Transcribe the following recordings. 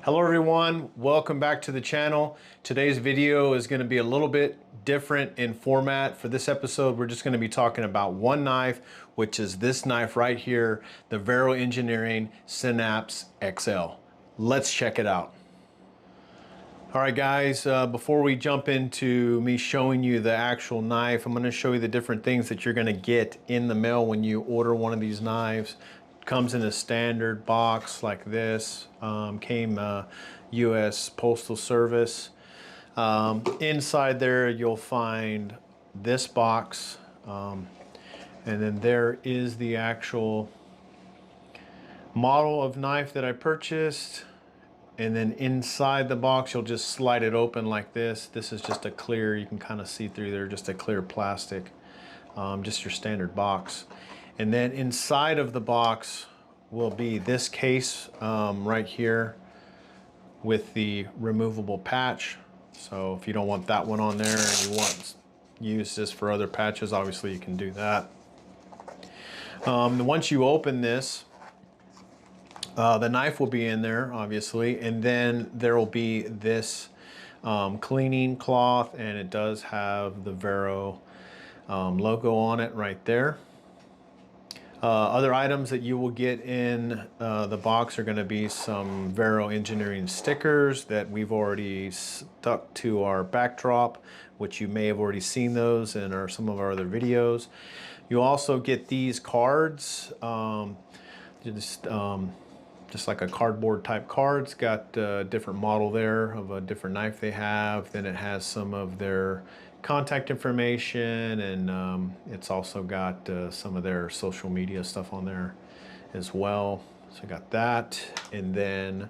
Hello everyone, welcome back to the channel. Today's video is going to be a little bit different in format. For this episode, we're just going to be talking about one knife, which is this knife right here, the Vero Engineering Synapse XL. Let's check it out. All right guys, before we jump into me showing you the actual knife, I'm going to show you the different things that you're going to get in the mail when you order one of these knives. Comes in a standard box like this. Came US Postal Service. Inside there you'll find this box, and then there is the actual model of knife that I purchased. And then inside the box you'll just slide it open like this. This is just a clear, you can kind of see through there, just a clear plastic, just your standard box. And then inside of the box will be this case right here with the removable patch. So if you don't want that one on there and you want to use this for other patches, obviously you can do that. Once you open this, the knife will be in there, obviously, and then there will be this cleaning cloth, and it does have the Vero logo on it right there. Other items that you will get in the box are going to be some Vero Engineering stickers that we've already stuck to our backdrop, which you may have already seen those in some of our other videos. You also get these cards, just like a cardboard type cards. Got a different model there of a different knife they have. Then it has some of their contact information, and it's also got some of their social media stuff on there as well. So I got that, and then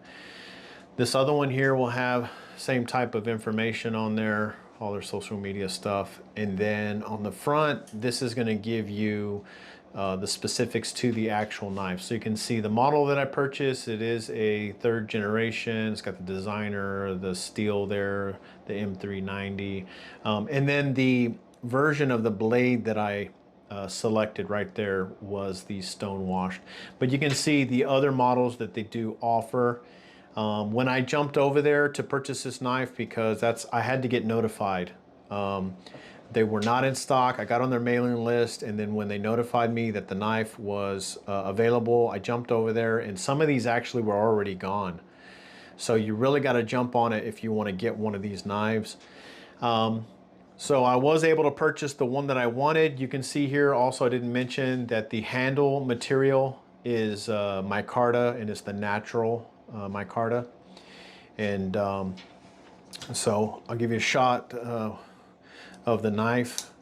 this other one here will have same type of information on there, all their social media stuff. And then on the front, this is going to give you the specifics to the actual knife. So you can see the model that I purchased. It is a 3rd generation. It's got the designer, the steel there, the M390. And then the version of the blade that I selected right there was the stone washed. But you can see the other models that they do offer. When I jumped over there to purchase this knife, because I had to get notified. They were not in stock. I got on their mailing list, and then when they notified me that the knife was available, I jumped over there, and some of these actually were already gone. So you really got to jump on it if you want to get one of these knives. So I was able to purchase the one that I wanted. You can see here also, I didn't mention that the handle material is micarta, and it's the natural micarta. And so I'll give you a shot of the knife.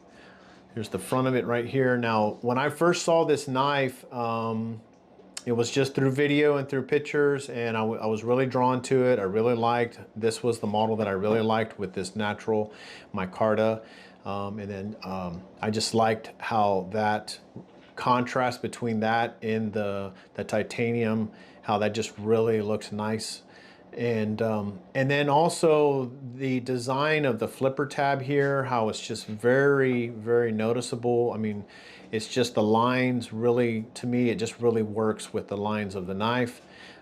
Here's the front of it right here. Now, when I first saw this knife, it was just through video and through pictures, and I was really drawn to it. I really liked, this was the model that I really liked with this natural micarta. And then I just liked how that contrast between that and the titanium, how that just really looks nice. And then also the design of the flipper tab here, how it's just very, very noticeable. I mean, it's just the lines really, to me, it just really works with the lines of the knife.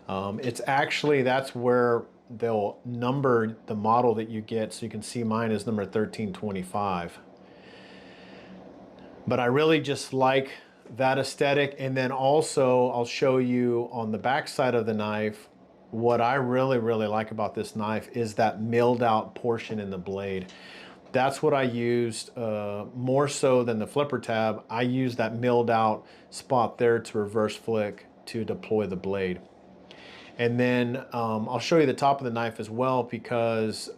It's actually, that's where they'll number the model that you get. So you can see mine is number 1325. But I really just like that aesthetic. And then also I'll show you on the back side of the knife, what I really, really like about this knife is that milled out portion in the blade. That's what I used more so than the flipper tab. I used that milled out spot there to reverse flick to deploy the blade. And then I'll show you the top of the knife as well, because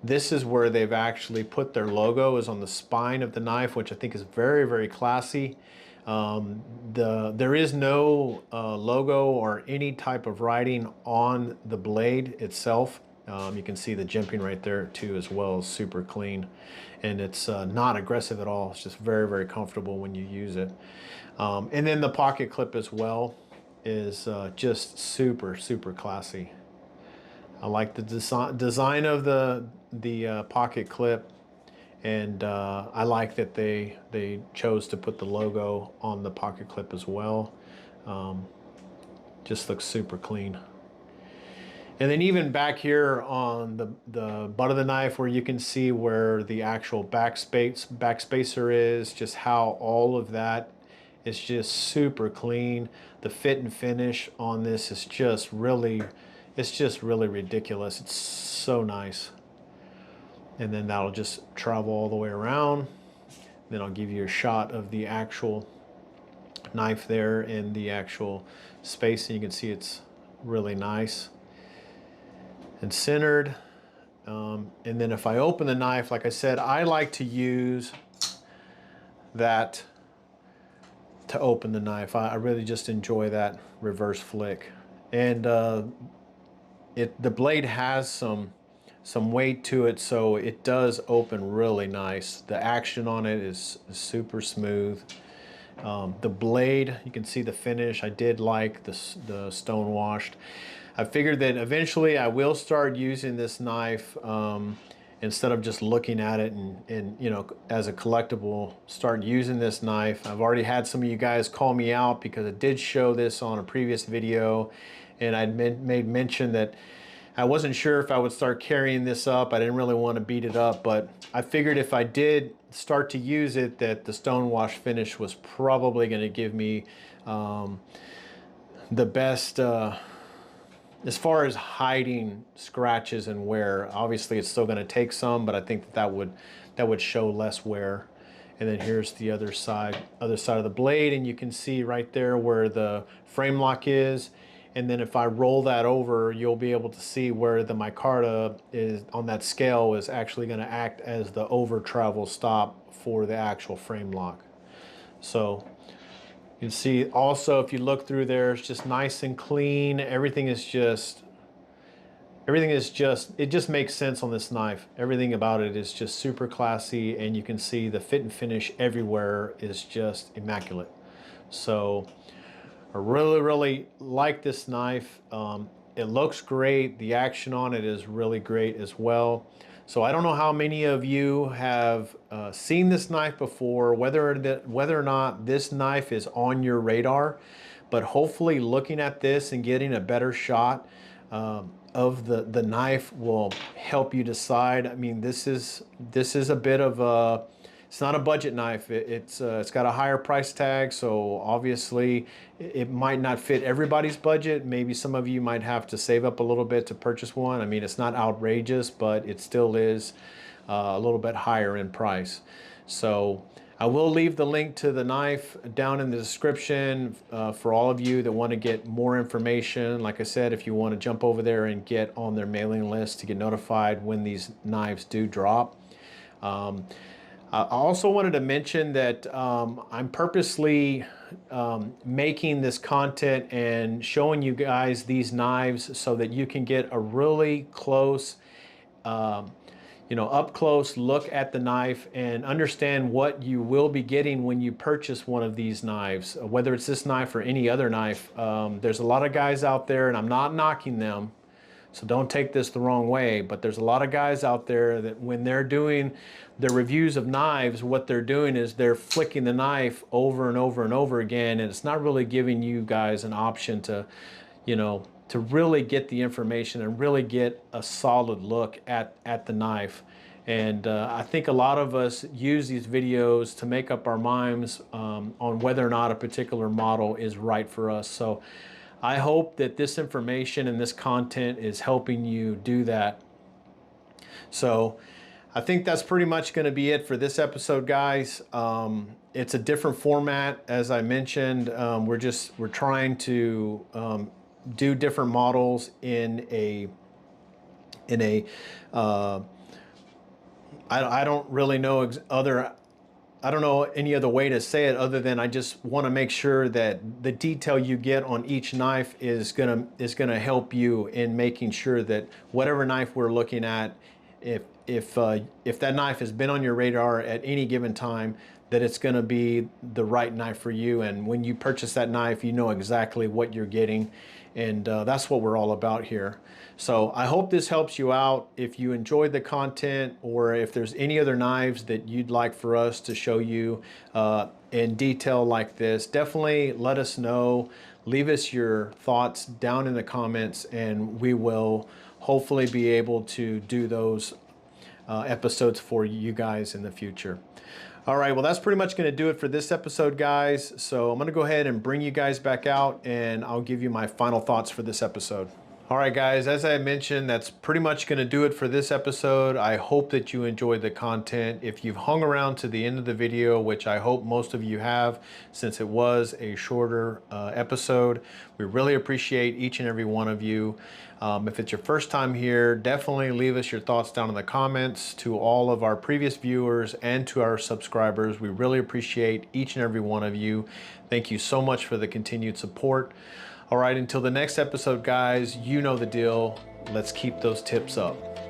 this is where they've actually put their logo, is on the spine of the knife, which I think is very, very classy. There is no logo or any type of writing on the blade itself. You can see the jimping right there too as well, super clean, and it's not aggressive at all. It's just very, very comfortable when you use it. And then the pocket clip as well is just super, super classy. I like the design of the pocket clip. And I like that they chose to put the logo on the pocket clip as well. Just looks super clean. And then even back here on the butt of the knife where you can see where the actual backspacer is, just how all of that is just super clean. The fit and finish on this is just really, it's just really ridiculous. It's so nice. And then that'll just travel all the way around. Then I'll give you a shot of the actual knife there and the actual space, and you can see it's really nice and centered. And then if I open the knife, like I said, I like to use that to open the knife. I really just enjoy that reverse flick. And the blade has some weight to it, so it does open really nice. The action on it is super smooth. The blade, you can see the finish. I did like the stone washed. I figured that eventually I will start using this knife instead of just looking at it and you know, as a collectible, start using this knife. I've already had some of you guys call me out because I did show this on a previous video, and I'd made mention that I wasn't sure if I would start carrying this up. I didn't really want to beat it up, but I figured if I did start to use it, that the stone wash finish was probably going to give me the best as far as hiding scratches and wear. Obviously it's still going to take some, but I think that would show less wear. And then here's the other side of the blade, and you can see right there where the frame lock is. And then if I roll that over, you'll be able to see where the micarta is on that scale is actually going to act as the over travel stop for the actual frame lock. So you can see also, if you look through there, it's just nice and clean. Everything is just, it just makes sense on this knife. Everything about it is just super classy, and you can see the fit and finish everywhere is just immaculate. So I really like this knife. It looks great. The action on it is really great as well. So I don't know how many of you have seen this knife before, whether or not this knife is on your radar, but hopefully looking at this and getting a better shot of the knife will help you decide. I mean, this is a bit of a, it's not a budget knife. It's got a higher price tag, so obviously it might not fit everybody's budget. Maybe some of you might have to save up a little bit to purchase one. I mean, it's not outrageous, but it still is a little bit higher in price. So I will leave the link to the knife down in the description for all of you that want to get more information. Like I said, if you want to jump over there and get on their mailing list to get notified when these knives do drop. I also wanted to mention that I'm purposely making this content and showing you guys these knives so that you can get a really close, you know, up close look at the knife and understand what you will be getting when you purchase one of these knives, whether it's this knife or any other knife. There's a lot of guys out there, and I'm not knocking them, so don't take this the wrong way, but there's a lot of guys out there that when they're doing their reviews of knives, what they're doing is they're flicking the knife over and over and over again, and it's not really giving you guys an option to, you know, to really get the information and really get a solid look at the knife. And I think a lot of us use these videos to make up our minds on whether or not a particular model is right for us. So I hope that this information and this content is helping you do that. So I think that's pretty much going to be it for this episode, guys. It's a different format, as I mentioned. We're trying to do different models in a I don't really know I don't know any other way to say it other than I just want to make sure that the detail you get on each knife is gonna help you in making sure that whatever knife we're looking at, if that knife has been on your radar at any given time, that it's gonna be the right knife for you. And when you purchase that knife, you know exactly what you're getting. And that's what we're all about here. So I hope this helps you out. If you enjoyed the content, or if there's any other knives that you'd like for us to show you in detail like this, definitely let us know. leave us your thoughts down in the comments, and we will hopefully be able to do those episodes for you guys in the future. All right, well, that's pretty much going to do it for this episode, guys. So I'm going to go ahead and bring you guys back out, and I'll give you my final thoughts for this episode. All right, guys, as I mentioned, that's pretty much going to do it for this episode. I hope that you enjoyed the content. If you've hung around to the end of the video, which I hope most of you have, since it was a shorter episode, we really appreciate each and every one of you. If it's your first time here, definitely leave us your thoughts down in the comments. To all of our previous viewers and to our subscribers, we really appreciate each and every one of you. Thank you so much for the continued support. All right, until the next episode, guys, you know the deal. Let's keep those tips up.